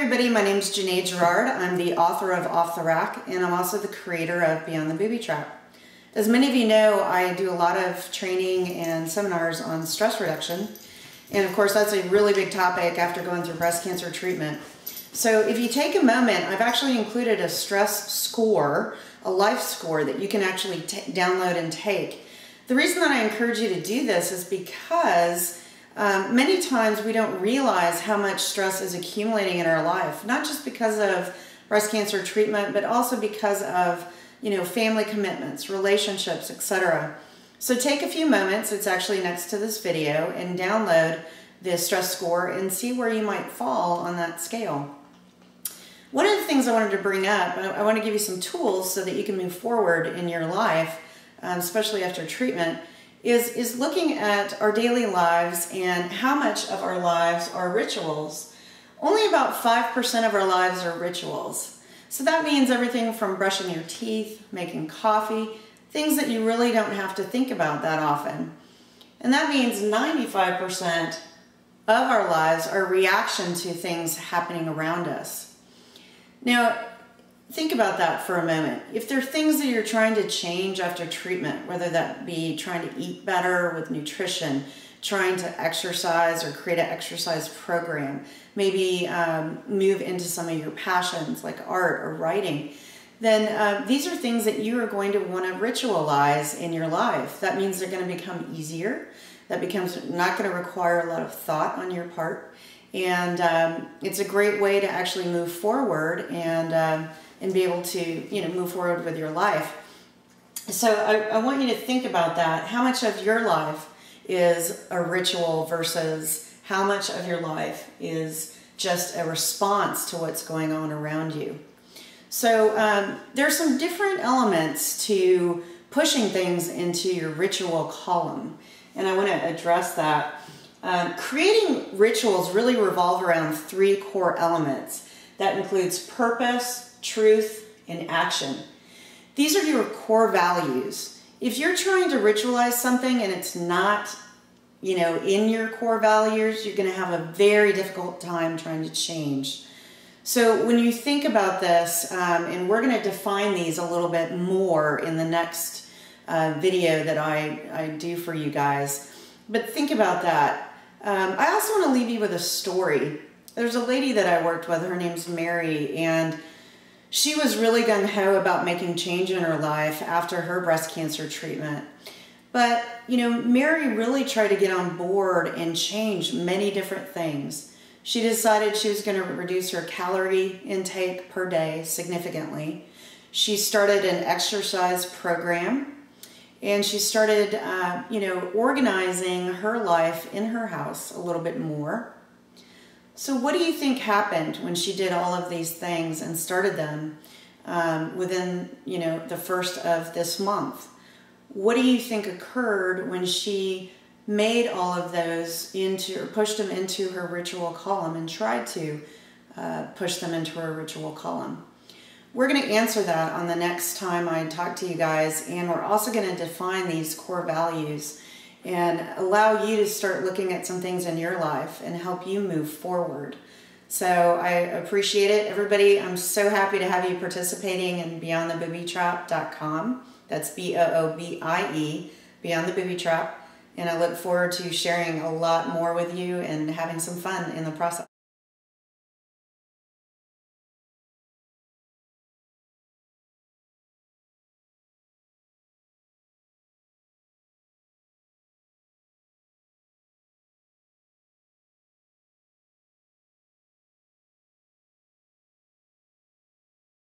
everybody, my name is Janae Gerard. I'm the author of Off the Rack, and I'm also the creator of Beyond the Booby Trap. As many of you know, I do a lot of training and seminars on stress reduction, and of course that's a really big topic after going through breast cancer treatment. So if you take a moment, I've actually included a stress score, a life score that you can actually download and take. The reason that I encourage you to do this is because many times we don't realize how much stress is accumulating in our life, not just because of breast cancer treatment, but also because of, family commitments, relationships, etc. So take a few moments, it's actually next to this video, and download the stress score and see where you might fall on that scale. One of the things I wanted to bring up, I want to give you some tools so that you can move forward in your life, especially after treatment, is looking at our daily lives and how much of our lives are rituals. Only about 5% of our lives are rituals. So that means everything from brushing your teeth, making coffee, things that you really don't have to think about that often. And that means 95% of our lives are reaction to things happening around us. Now, think about that for a moment. If there are things that you're trying to change after treatment, whether that be trying to eat better with nutrition, trying to exercise or create an exercise program, maybe move into some of your passions like art or writing, then these are things that you are going to want to ritualize in your life. That means they're going to become easier. That becomes not going to require a lot of thought on your part. And it's a great way to actually move forward and be able to, move forward with your life. So I want you to think about that. How much of your life is a ritual versus how much of your life is just a response to what's going on around you? So there's some different elements to pushing things into your ritual column, and I want to address that. Creating rituals really revolve around 3 core elements. That includes purpose, truth, and action. These are your core values. If you're trying to ritualize something and it's not, in your core values, you're going to have a very difficult time trying to change. So when you think about this, and we're going to define these a little bit more in the next video that I do for you guys, but think about that. I also want to leave you with a story. There's a lady that I worked with, her name's Mary, and she was really gung-ho about making change in her life after her breast cancer treatment. But, Mary really tried to get on board and change many different things. She decided she was going to reduce her calorie intake per day significantly. She started an exercise program, and she started, organizing her life in her house a little bit more. So what do you think happened when she did all of these things and started them within, the first of this month? What do you think occurred when she made all of those into, or pushed them into her ritual column and tried to push them into her ritual column? We're going to answer that on the next time I talk to you guys, and we're also going to define these core values and allow you to start looking at some things in your life and help you move forward. So I appreciate it, everybody. I'm so happy to have you participating in BeyondTheBoobyTrap.com. That's B-O-O-B-I-E, Beyond the Booby Trap. And I look forward to sharing a lot more with you and having some fun in the process.